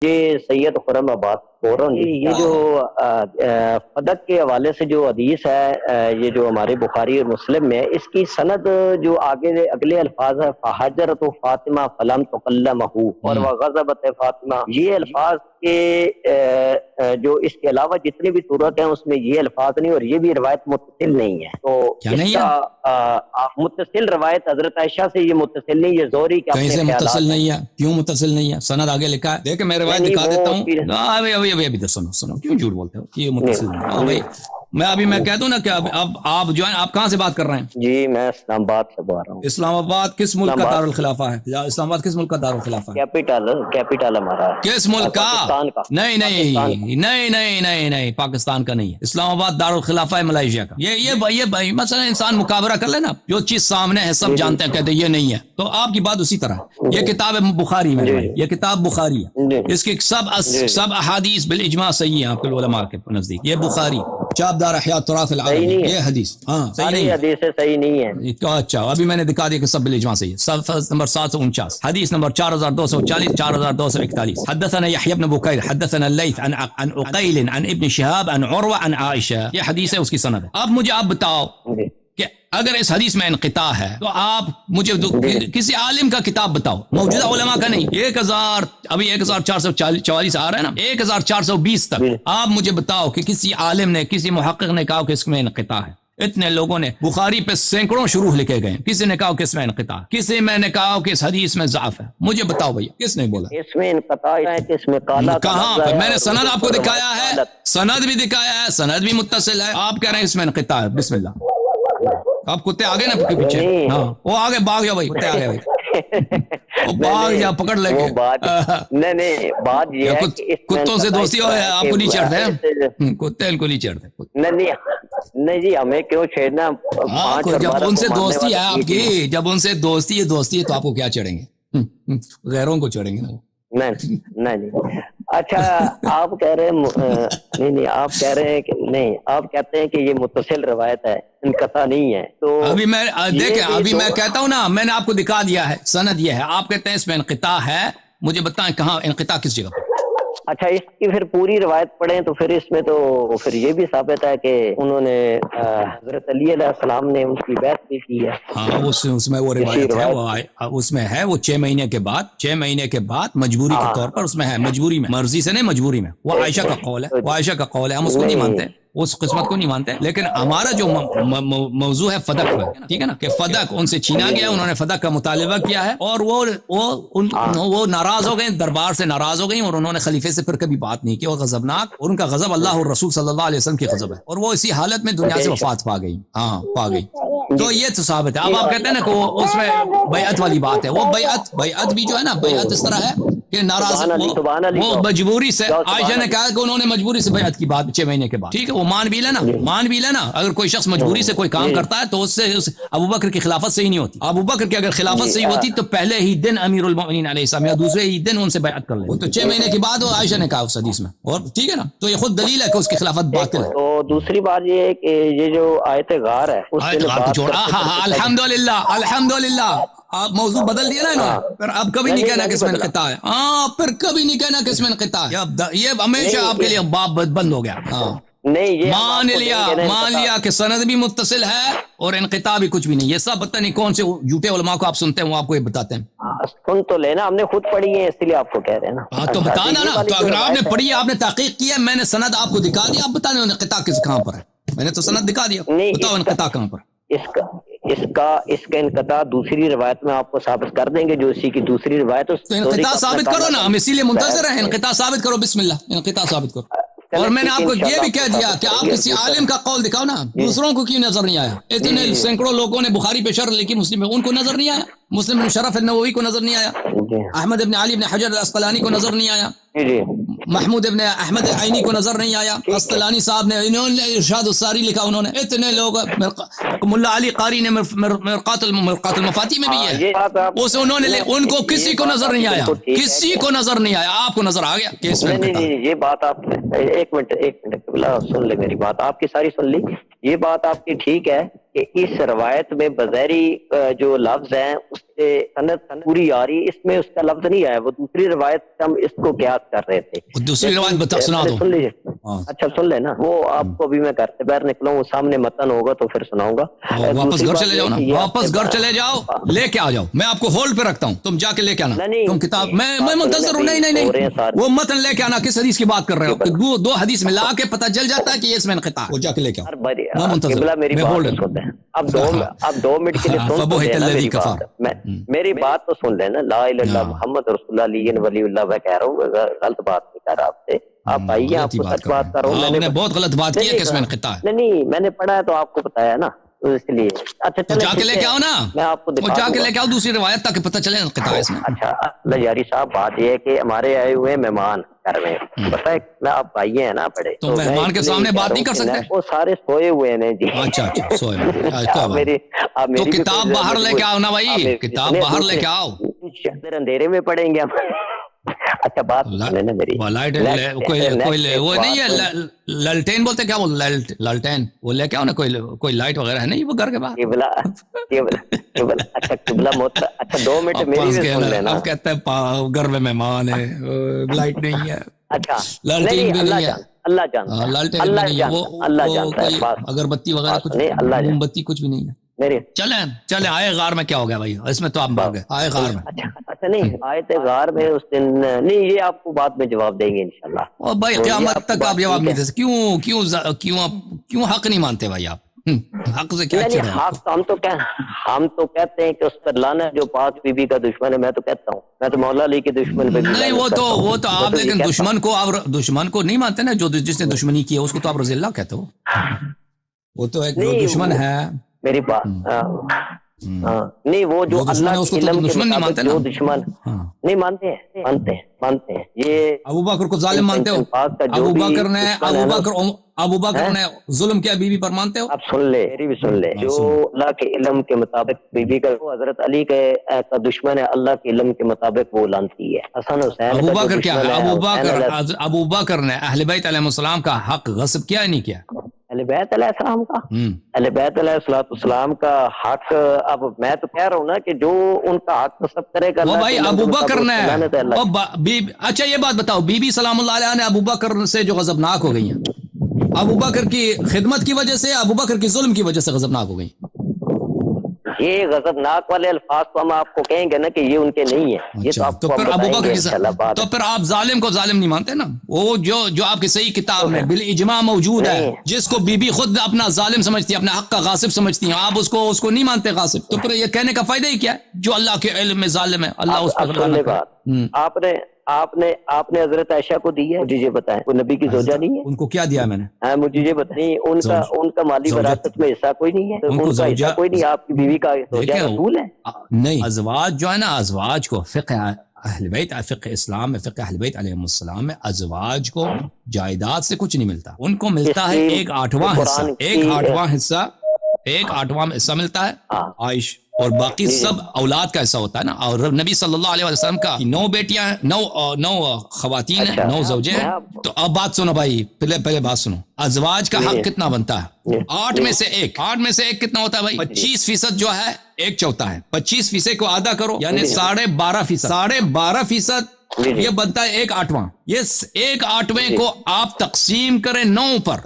یہ سید خرم آباد بول رہا ہوں جی. یہ جو فدق کے حوالے سے جو حدیث ہے یہ جو ہمارے بخاری اور مسلم میں اس کی سند جو اگلے الفاظ ہے فحجرت فاطمہ فلم تکلمہ اور وغضبت فاطمہ، یہ الفاظ کے جو اس کے علاوہ جتنی بھی صورت ہیں اس میں یہ الفاظ نہیں، اور یہ بھی روایت متصل نہیں ہے. تو اس کا متصل روایت حضرت عائشہ سے یہ متصل نہیں، یہ زہری کے کہیں سے متصل نہیں ہے. کیوں متصل نہیں ہے؟ سند آگے لکھا ہے، دیکھیں میں روایت دکھا دیتا ہوں. ابھی تو سنو کیوں جھوٹ بولتے ہو؟ یہ متصل نہیں ہے بھائی. میں کہہ دوں نا کہ اب آپ جو ہے آپ کہاں سے بات کر رہے ہیں؟ جی میں اسلام آباد سے بول رہا ہوں. اسلام آباد کس ملک کا دارالخلافہ ہے؟ اسلام آباد کس ملک کا دارالخلافہ ہے؟ کیپٹل ہمارا کس ملک کا؟ نہیں پاکستان کا نہیں ہے. اسلام آباد دارالخلافہ ہے ملائیشیا کا. یہ بھائی مثلا انسان مقابلہ کر لینا، جو چیز سامنے ہے سب جانتے ہیں، کہتے ہیں یہ نہیں ہے. تو آپ کی بات اسی طرح. یہ کتاب ہے بخاری میں، یہ کتاب بخاری ہے، اس کی سب احادیث بالاجماع صحیح ہیں آپ کے علماء کے نزدیک. یہ بخاری چابدار احیاء تراث العرب، یہ حدیث صحیح نہیں ہے. حدیث صحیح نہیں ہے. اچھا ابھی میں نے دکھا دیا کہ سب بالاجماع صحیح ہے. صفحہ نمبر 749، حدیث نمبر 4240 4241. حدثنا يحيى بن بكير حدثنا الليث عن عقيل عن ابن شهاب عن عروة عن عائشة. یہ حدیث ہے، اس کی سند ہے. اب مجھے آپ بتاؤ کہ اگر اس حدیث میں انقطاع ہے تو آپ مجھے کسی عالم کا کتاب بتاؤ، موجودہ علماء کا نہیں. 1444 آ رہا ہے نا، 1420 تک آپ مجھے بتاؤ کہ کسی عالم نے، کسی محقق نے کہا کہ اس میں انقطاع ہے. اتنے لوگوں نے بخاری پہ سینکڑوں شروح لکھے گئے، کسی نے کہا کہ اس میں انقطاع، کسی میں نے کہا کہ اس حدیث میں ضعف ہے. مجھے بتاؤ بھیا کس نے بولا اس میں انقطاع ہے کہ اس میں کالا کہاں پہ؟ میں نے سند آپ کو دکھایا ہے، سند بھی دکھایا ہے، سند بھی متصل ہے. آپ کہہ رہے ہیں اس میں انقطاع ہے. بسم اللہ. آپ کتے آگے نا پیچھے؟ ہاں وہ آگے بھاگ جاؤ بھائی، کتے آگے بھائی، بھاگ جا پکڑ لے کے. نہیں بات یہ ہے کہ کتوں سے دوستی ہو، آپ کو نہیں چڑھتے ہیں کتے، ان کو نہیں چڑھتے. نہیں جی ہمیں کیوں چھیڑنا؟ جب ان سے دوستی ہے آپ کی، جب ان سے دوستی ہے تو آپ کو کیا چڑھیں گے؟ غیروں کو چڑھیں گے نا. نہیں اچھا آپ کہہ رہے ہیں نہیں آپ کہہ رہے ہیں کہ نہیں، آپ کہتے ہیں کہ یہ متصل روایت ہے، انقطاع نہیں ہے. تو ابھی میں دیکھیں، ابھی میں کہتا ہوں نا، میں نے آپ کو دکھا دیا ہے، سند یہ ہے. آپ کہتے ہیں اس میں انقطاع ہے، مجھے بتائیں کہاں انقطاع، کس جگہ پر؟ اچھا اس کی پھر پوری روایت پڑھیں تو پھر اس میں تو پھر یہ بھی ثابت ہے کہ انہوں نے حضرت علی علیہ السلام نے ان کی بیعت بھی کی ہے. ہاں اس میں وہ روایت ہے، اس میں ہے وہ 6 مہینے کے بعد مجبوری کے طور پر، اس میں ہے مجبوری میں، مرضی سے نہیں مجبوری میں. وہ عائشہ کا قول ہے، ہم اس کو نہیں مانتے، اس قسمت کو نہیں مانتے. لیکن ہمارا جو موضوع ہے فدق پر، ٹھیک ہے نا، کہ فدق ان سے چھینا گیا، انہوں نے فدق کا مطالبہ کیا ہے، اور وہ ناراض ہو گئے، دربار سے ناراض ہو گئی، اور انہوں نے خلیفے سے پھر کبھی بات نہیں کی. وہ غضبناک، اور ان کا غضب اللہ اور رسول صلی اللہ علیہ وسلم کی غضب ہے، اور وہ اسی حالت میں دنیا سے وفات پا گئی. تو یہ تو ثابت ہے. اب آپ کہتے ہیں نا کہ وہ اس میں بیعت والی بات ہے، وہ بیعت بھی جو ہے نا، بیعت اس طرح ہے کہ ناراض، وہ مجبوری سے، عائشہ نے کہا کہ انہوں نے مجبوری سے بیعت کی بات 6 مہینے کے بعد. ٹھیک ہے، وہ مان بھی لینا. اگر کوئی شخص مجبوری سے کوئی کام کرتا ہے تو اس سے ابوبکر کی خلافت صحیح نہیں ہوتی. ابوبکر کی اگر خلافت صحیح ہوتی تو پہلے ہی دن امیر المؤمنین علیہ السلام یا دوسرے ہی دن ان سے بیعت کر لیں. تو 6 مہینے کے بعد وہ عائشہ نے کہا اس حدیث میں، اور ٹھیک ہے نا، تو یہ خود دلیل ہے کہ اس کی خلافت باطل ہے. تو دوسری بات یہ ہے کہ یہ جو آیت غار ہے، الحمدللہ آپ موضوع بدل دیا نا انہوں نے. پھر اب کبھی نہیں کہنا کہ اس میں انقطاع ہے. پھر کبھی نہیں کہنا کہ اس میں انقطاع ہے. یہ ہمیشہ آپ کے لیے باب بند ہو گیا. مان لیا کہ سند بھی متصل ہے اور انقطاع بھی کچھ بھی نہیں. یہ سب پتہ نہیں کون سے جھوٹے علماء کو آپ سنتے ہیں، وہ آپ کو یہ بتاتے ہیں. سن تو لینا، ہم نے خود پڑھی ہے اس لیے آپ کو کہہ رہے ہیں نا. تو بتانا نا. تو اگر آپ نے پڑھی ہے، آپ نے تحقیق کی ہے، میں نے سند آپ کو دکھا دیا، آپ بتانا انقطاع کہاں پر ہے. میں نے تو سند دکھا دیا، بتاؤ انقطاع کہاں پر. اس کا انقطاع دوسری روایت میں آپ کو ثابت کر دیں گے، جو اسی کی دوسری روایت. تو انقطاع ثابت کرو نا، ہم اسی لیے منتظر ہیں. انقطاع ثابت کرو، بسم اللہ، انقطاع ثابت کرو. اور میں نے آپ کو یہ بھی کہہ دیا کہ آپ کسی عالم کا قول دکھاؤ نا. دوسروں کو کیوں نظر نہیں آیا؟ اتنے سینکڑوں لوگوں نے بخاری پہ شرح لکھی، مسلم میں، ان کو نظر نہیں آیا. مسلم بن شرف النووی کو نظر نہیں آیا، احمد ابن علی ابن حجر الاسقلانی کو نظر نہیں آیا، محمود ابن احمد عینی کو نظر نہیں آیا، اسقلانی صاحب نے، انہوں نے ارشاد الساری لکھا، انہوں نے اتنے لوگ، ملا علی قاری نے مرقات المفاتیح میں بھی ہے، اس انہوں نے، ان کو کسی کو نظر نہیں آیا، کسی کو نظر نہیں آیا. آپ کو نظر آ گیا کہ اس میں نہیں، یہ بات آپ ایک منٹ سن لے میری بات، آپ کی ساری سن لی. یہ بات آپ کی ٹھیک ہے کہ اس روایت میں بظاہری جو لفظ ہیں اس سے سند پوری آ رہی، اس میں اس کا لفظ نہیں آیا، وہ دوسری روایت سے ہم اس کو قیاس کر رہے تھے۔ دوسری روایت بتا سنا دو، سن لیجیے، اچھا سن لینا، وہ آپ کو ابھی میں گھر سے باہر نکلا ہوں، سامنے متن ہوگا تو پھر سناؤں گا۔ واپس گھر چلے جاؤ نا، واپس گھر چلے جاؤ، لے کے آ جاؤ، میں آپ کو ہولڈ پہ رکھتا ہوں، تم جا کے لے کے آنا، تم کتاب میں منتظر ہوں۔ نہیں وہ متن لے کے آنا، کس حدیث کی بات کر رہے ہو؟ دو حدیث ملا کے پتہ چل جاتا ہے کہ یہ اس میں انقطاع، وہ جا کے لے کے آؤ، میں منتظر، میں ہولڈ ہوں۔ اب 2 منٹ کے لیے میری بات تو سن لینا، لا الہ الا اللہ محمد رسول اللہ علی ولی اللہ، میں کہہ رہا ہوں غلط بات نہیں کر رہا آپ سے، آپ آئیے، آپ کو سچ بات کر رہا ہوں، میں نے بہت غلط بات کی ہے کہ اس میں انقطاع ہے۔ نہیں میں نے پڑھا ہے تو آپ کو بتایا نا، اس لیے اچھا جا کے لے کے آؤ نا، میں آپ کو جا کے لے کے آؤ دوسری روایت تاکہ پتہ چلے انقطاع ہے اس میں۔ اچھا یاری صاحب، بات یہ ہے کہ ہمارے آئے ہوئے مہمان گھر میں، پتہ ہے میں آپ بھائی ہیں نا بڑے، تو مہمان کے سامنے بات نہیں کر سکتے؟ وہ سارے سوئے ہوئے ہیں جی۔ اچھا سوئے ہوئے، تو کتاب باہر لے کے آؤ نا بھائی، کتاب باہر لے کے آؤ، اندھیرے میں پڑھیں گے ہم۔ اچھا بات سنیں نا میری، کوئی وہ نہیں ہے للٹین بولتے، کیا بول للٹین، وہ لے کے آؤ نا، کوئی لائٹ وغیرہ ہے نہیں وہ گھر کے باہر؟ اچھا قبلہ موت، اچھا 2 منٹ میری بھی سن لینا۔ اب کہتے ہیں گھر میں مہمان ہے، لائٹ نہیں ہے، اچھا لالٹین بھی نہیں ہے، اللہ جانتا، لالٹین بھی نہیں ہے، اللہ جانتا ہے، اگربتی وغیرہ کچھ، موم بتی کچھ بھی نہیں ہے۔ چلے آئے غار میں، کیا ہو گیا بھائی، اس میں تو آپ مر گئے، آئے غار میں۔ اچھا نہیں آئے تھے غار میں اس دن، نہیں یہ آپ کو بعد میں جواب دیں گے انشاءاللہ۔ اور بھائی قیامت تک آپ جواب نہیں دے سکتے، کیوں حق نہیں مانتے بھائی آپ؟ حق سے کیا چڑھے؟ ہم تو کہتے ہیں کہ اس پر لانا جو پاک بی بی کا دشمن ہے، میں تو کہتا ہوں، میں تو مولا علی کے دشمن پہ نہیں، وہ تو آپ، لیکن دشمن کو نہیں مانتے نا، جس نے دشمنی کی ہے اس کو تو آپ رضی اللہ کہتے ہو، وہ تو ایک دشمن ہے میری بات، نہیں وہ جو اللہ کے علم کے مطابق جو دشمن نہیں مانتے ہیں، یہ ابو بکر کو ظالم مانتے ہو؟ ابو بکر نے ظلم کیا بی بی پر، مانتے ہو؟ اب سن لے، میری بھی سن لے، جو اللہ کے علم کے مطابق بی بی کا حضرت علی کا دشمن ہے، اللہ کے علم کے مطابق وہ لانتی ہے، حسن حسین۔ ابو بکر کیا ہے؟ ابو بکر نے اہل بیت علیہ السلام کا حق غصب کیا نہیں کیا؟ اہل بیت علیہ السلام کا، اہل بیت علیہ السلام کا حق، اب میں تو کہہ رہا ہوں نا کہ جو ان کا حق سب کرے گا وہ بھائی ابو بکر نے۔ اچھا یہ بات بتاؤ، بی بی سلام اللہ علیہ نے ابو بکر سے جو غضبناک ہو گئی ہیں، ابو بکر کی خدمت کی وجہ سے، ابو بکر کی ظلم کی وجہ سے غضبناک ہو گئی؟ یہ غضبناک والے الفاظ تو ہم آپ کو کہیں گے نا کہ یہ ان کے نہیں ہیں، یہ تو پھر ابو بکر کی، تو پھر آپ ظالم کو ظالم نہیں مانتے نا؟ وہ جو آپ کی صحیح کتاب میں بالاجماع موجود ہے، جس کو بی بی خود اپنا ظالم سمجھتی ہے، اپنا حق کا غاصب سمجھتی ہیں، آپ اس کو نہیں مانتے غاصب، تو پھر یہ کہنے کا فائدہ ہی کیا ہے؟ جو اللہ کے علم میں ظالم ہے، اللہ اس پر آپ نے حضرت عائشہ کو دی ہے، مجھے یہ بتائیں، وہ نبی کی زوجہ نہیں ہے؟ ان کو کیا دیا میں نے؟ مجھے یہ بتائیں، ان کا مالی وراثت میں حصہ کوئی نہیں ہے؟ ان کا حصہ کوئی نہیں، آپ کی بیوی کا زوجہ رسول ہے؟ نہیں، ازواج جو ہے نا، ازواج کو فقہ اہل بیت، فقہ اسلام میں، فقہ اہل بیت علیہ السلام میں ازواج کو جائیداد سے کچھ نہیں ملتا، ان کو ملتا ہے 1/8 حصہ، 1/8 حصہ ملتا ہے عائش، اور باقی سب اولاد کا حصہ ہوتا ہے نا۔ اور نبی صلی اللہ علیہ وسلم کا 9 بیٹیاں ہیں، 9 خواتین ہیں، 9 زوجے ہیں۔ تو اب بات سنو بھائی، پہلے بات سنو، ازواج کا حق کتنا بنتا ہے؟ 8 میں سے 1 کتنا ہوتا ہے بھائی؟ 25% جو ہے 1/4 ہے، 25% کو آدھا کرو یعنی 12.5%، 12.5% یہ بنتا ہے 1/8۔ یہ 1/8 کو آپ تقسیم کریں 9 پر،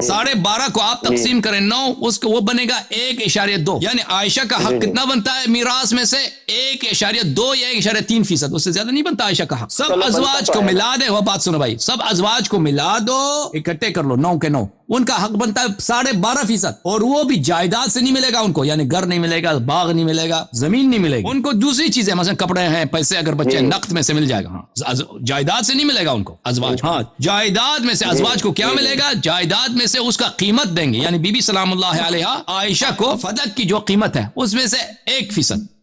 12.5 کو آپ تقسیم کریں 9، اس کو وہ بنے گا 1.2، یعنی عائشہ کا حق کتنا بنتا ہے میراث میں سے؟ 1.2 یا 1.3%، اس سے زیادہ نہیں بنتا عائشہ کا حق۔ سب ازواج کو ملا دے، وہ بات سنو بھائی، سب ازواج کو ملا دو، اکٹھے کر لو 9 کے 9، ان کا حق بنتا ہے 12.5%، اور وہ بھی جائیداد سے نہیں ملے گا ان کو، یعنی گھر نہیں ملے گا، باغ نہیں ملے گا، زمین نہیں ملے گی ان کو، دوسری چیزیں مثلا کپڑے ہیں، پیسے اگر بچے نقد میں سے مل جائے گا، ہاں جائیداد سے نہیں ملے گا ان کو ازواج، ہاں جائیداد میں سے ازواج کو کیا ملے گا؟ جائیداد میں سے اس کا قیمت دیں گے، یعنی بی بی سلام اللہ علیہ عائشہ کو فدق کی جو قیمت ہے اس میں سے 1%،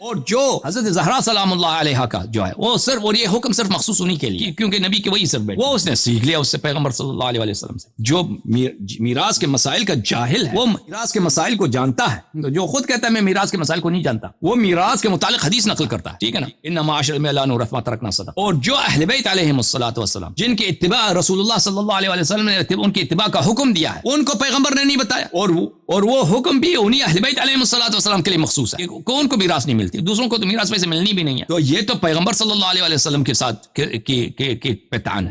اور جو حضرت زہرا سلام اللہ علیہ کا جو ہے وہ صرف، اور یہ حکم صرف مخصوص انہی کے لیے کیونکہ نبی کے وہی صرف بیٹے، وہ اس نے سیکھ لیا اس سے پیغمبر صلی اللہ علیہ وسلم سے. جو میراث کے مسائل کا جاہل ہے وہ میراث کے مسائل کو جانتا ہے، جو خود کہتا ہے میں میراث کے مسائل کو نہیں جانتا، وہ میراث کے متعلق حدیث نقل کرتا ہے. ٹھیک ہے نا، ان معاشر میں لا نورث ما ترکنا صدقہ. اور جو اہل بیت علیہم الصلوۃ والسلام جن کی اتباع رسول اللہ صلی اللہ علیہ وسلم نے ان کی اتباع کا حکم دیا ہے، ان کو پیغمبر نے نہیں بتایا، اور وہ حکم بھی انہی اہل بیت علیہم الصلوۃ والسلام کے لیے مخصوص ہے. ان کو میراث نہیں ملتی، دوسروں کو تو میراث ویسے ملنی بھی نہیں ہے. تو یہ تو پیغمبر صلی اللہ علیہ وسلم کے ساتھ کی پہچان ہے.